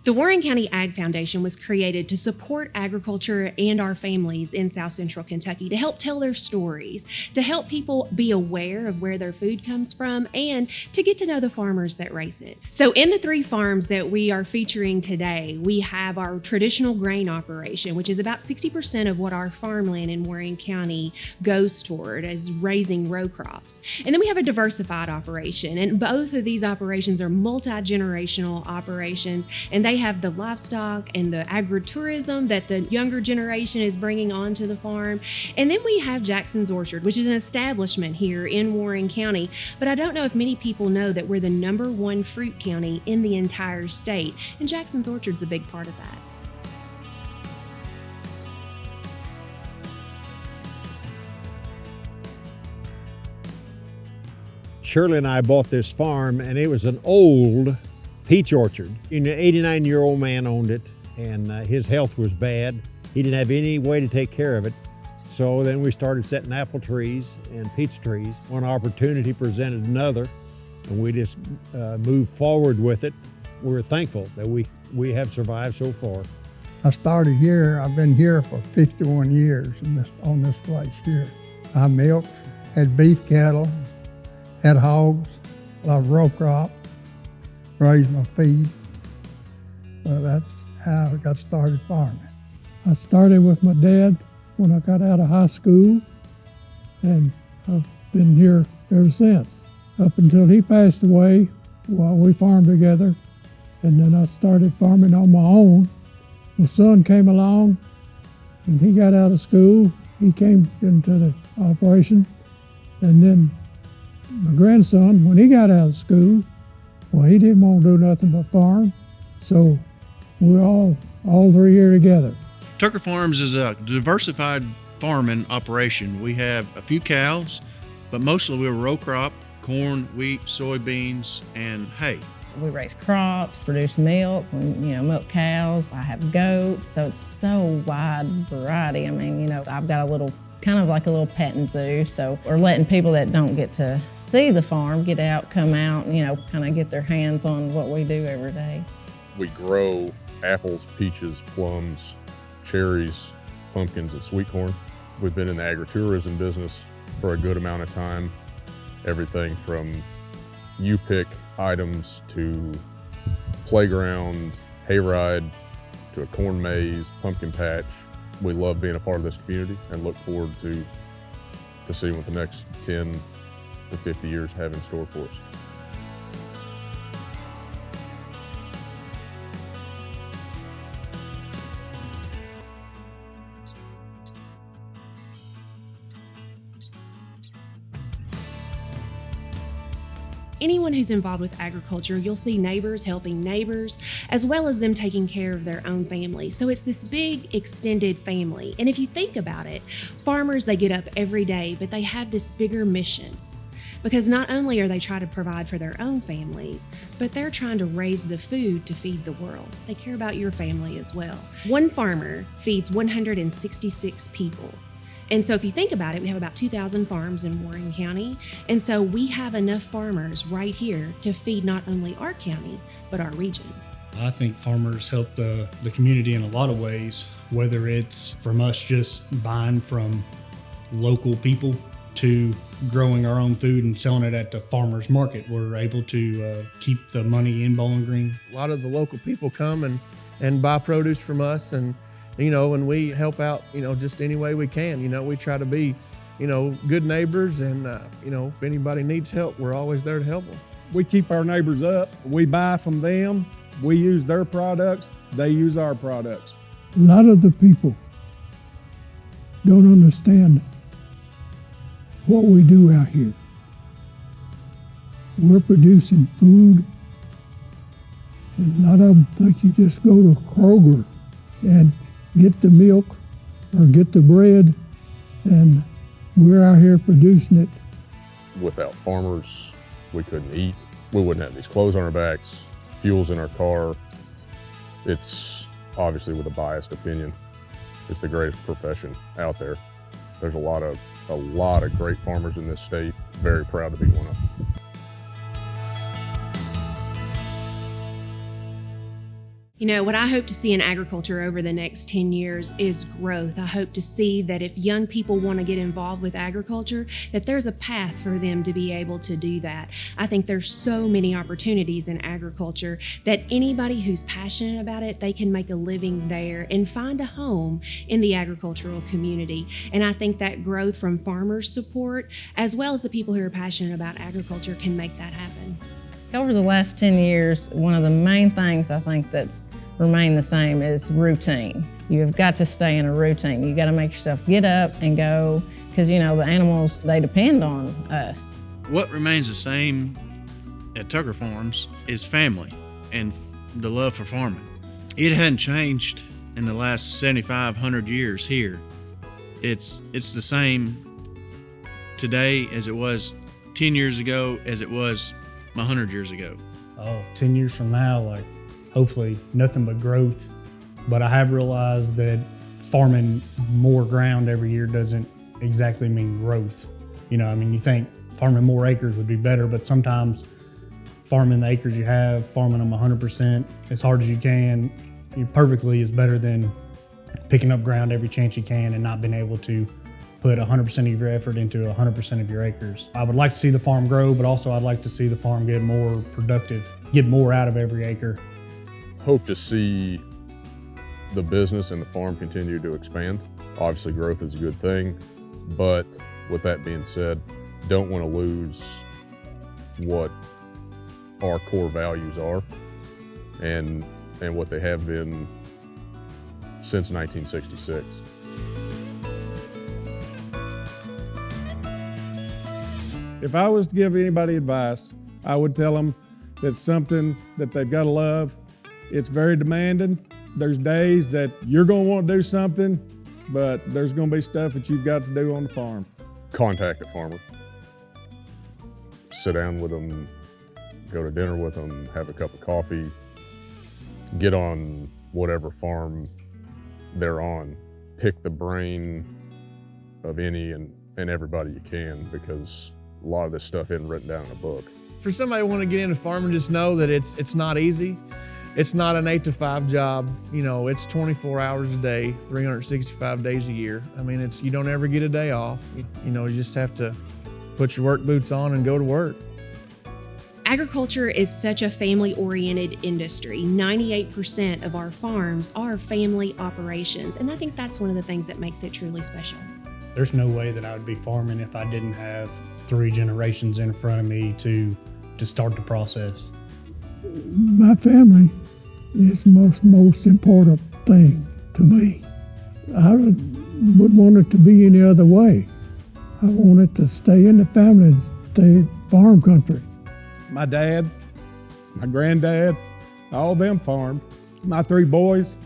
The Warren County Ag Foundation was created to support agriculture and our families in South Central Kentucky, to help tell their stories, to help people be aware of where their food comes from, and to get to know the farmers that raise it. So in the 3 farms that we are featuring today, we have our traditional grain operation, which is about 60% of what our farmland in Warren County goes toward as raising row crops. And then we have a diversified operation, and both of these operations are multi-generational operations, and they have the livestock and the agritourism that the younger generation is bringing onto the farm. And then we have Jackson's Orchard, which is an establishment here in Warren County. But I don't know if many people know that we're the #1 fruit county in the entire state, and Jackson's Orchard's a big part of that. Shirley and I bought this farm, and it was an old peach orchard. An 89-year-old man owned it, and his health was bad. He didn't have any way to take care of it. So then we started setting apple trees and peach trees. One opportunity presented another, and we just moved forward with it. We're thankful that we have survived so far. I started here. I've been here for 51 years on this place here. I milked, had beef cattle, had hogs, a lot of row crop, raised my feed. So that's how I got started farming. I started with my dad when I got out of high school, and I've been here ever since, up until he passed away while we farmed together. And then I started farming on my own. My son came along, and he got out of school. He came into the operation. And then my grandson, when he got out of school, well, he didn't want to do nothing but farm. So we're all 3 here together. Tucker Farms is a diversified farming operation. We have a few cows, but mostly we're row crop, corn, wheat, soybeans, and hay. We raise crops, produce milk, milk cows. I have goats, so it's so wide variety. I mean, I've got a little, kind of like a little petting zoo. So we're letting people that don't get to see the farm get out, come out, and, kind of get their hands on what we do every day. We grow apples, peaches, plums, cherries, pumpkins, and sweet corn. We've been in the agritourism business for a good amount of time. Everything from you-pick items to playground, hayride, to a corn maze, pumpkin patch. We love being a part of this community and look forward to seeing what the next 10 to 50 years have in store for us. Anyone who's involved with agriculture, you'll see neighbors helping neighbors, as well as them taking care of their own family. So it's this big extended family. And if you think about it, farmers, they get up every day, but they have this bigger mission. Because not only are they trying to provide for their own families, but they're trying to raise the food to feed the world. They care about your family as well. One farmer feeds 166 people. And so if you think about it, we have about 2,000 farms in Warren County. And so we have enough farmers right here to feed not only our county, but our region. I think farmers help the community in a lot of ways, whether it's from us just buying from local people to growing our own food and selling it at the farmer's market. We're able to keep the money in Bowling Green. A lot of the local people come and buy produce from us, and and we help out, just any way we can. We try to be, good neighbors, and, if anybody needs help, we're always there to help them. We keep our neighbors up. We buy from them. We use their products. They use our products. A lot of the people don't understand what we do out here. We're producing food, and a lot of them think you just go to Kroger and get the milk or get the bread, and we're out here producing it. Without farmers, we couldn't eat. We wouldn't have these clothes on our backs, fuels in our car. It's obviously, with a biased opinion, it's the greatest profession out there. There's a lot of great farmers in this state. Very proud to be one of them. You know, what I hope to see in agriculture over the next 10 years is growth. I hope to see that if young people want to get involved with agriculture, that there's a path for them to be able to do that. I think there's so many opportunities in agriculture that anybody who's passionate about it, they can make a living there and find a home in the agricultural community. And I think that growth from farmers' support, as well as the people who are passionate about agriculture, can make that happen. Over the last 10 years, one of the main things I think that's remained the same is routine. You have got to stay in a routine. You got to make yourself get up and go, because the animals, they depend on us. What remains the same at Tucker Farms is family and the love for farming. It hadn't changed in the last 7,500 years here. It's the same today as it was 10 years ago, as it was 100 years ago. 10 years from now, hopefully nothing but growth. But I have realized that farming more ground every year doesn't exactly mean growth. You think farming more acres would be better, but sometimes farming the acres you have, farming them 100% as hard as you can, perfectly is better than picking up ground every chance you can and not being able to put 100% of your effort into 100% of your acres. I would like to see the farm grow, but also I'd like to see the farm get more productive, get more out of every acre. Hope to see the business and the farm continue to expand. Obviously, growth is a good thing, but with that being said, don't want to lose what our core values are and what they have been since 1966. If I was to give anybody advice, I would tell them that's something that they've got to love. It's very demanding. There's days that you're going to want to do something, but there's going to be stuff that you've got to do on the farm. Contact a farmer. Sit down with them, go to dinner with them, have a cup of coffee, get on whatever farm they're on. Pick the brain of any and everybody you can, because a lot of this stuff isn't written down in a book. For somebody who want to get into farming, just know that it's not easy. It's not an 8 to 5 job. It's 24 hours a day, 365 days a year. You don't ever get a day off. You just have to put your work boots on and go to work. Agriculture is such a family-oriented industry. 98% of our farms are family operations, and I think that's one of the things that makes it truly special. There's no way that I would be farming if I didn't have 3 generations in front of me to start the process. My family is the most important thing to me. I wouldn't want it to be any other way. I want it to stay in the family and stay farm country. My dad, my granddad, all them farmed. My 3 boys,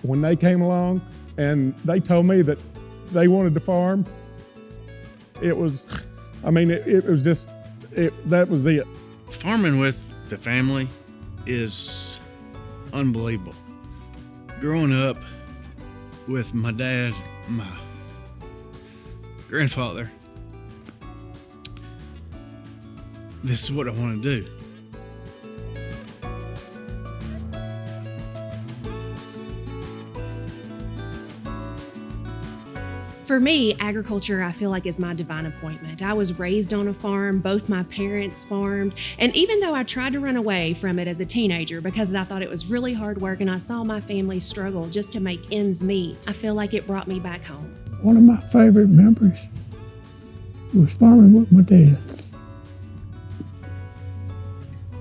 when they came along and they told me that they wanted to farm, it was that was it. Farming with the family is unbelievable. Growing up with my dad, my grandfather, this is what I want to do. For me, agriculture, I feel like, is my divine appointment. I was raised on a farm, both my parents farmed, and even though I tried to run away from it as a teenager because I thought it was really hard work and I saw my family struggle just to make ends meet, I feel like it brought me back home. One of my favorite memories was farming with my dad.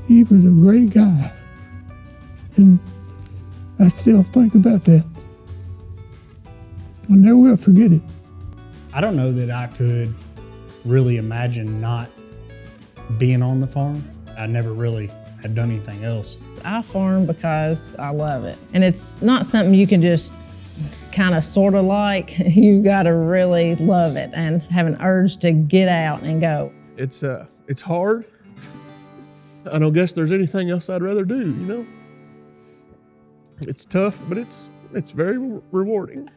He was a great guy, and I still think about that. I never will forget it. I don't know that I could really imagine not being on the farm. I never really had done anything else. I farm because I love it. And it's not something you can just kind of sort of like. You gotta really love it and have an urge to get out and go. It's hard. I don't guess there's anything else I'd rather do, It's tough, but it's very rewarding.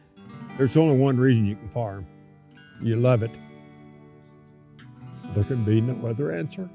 There's only one reason you can farm. You love it. There can be no other answer.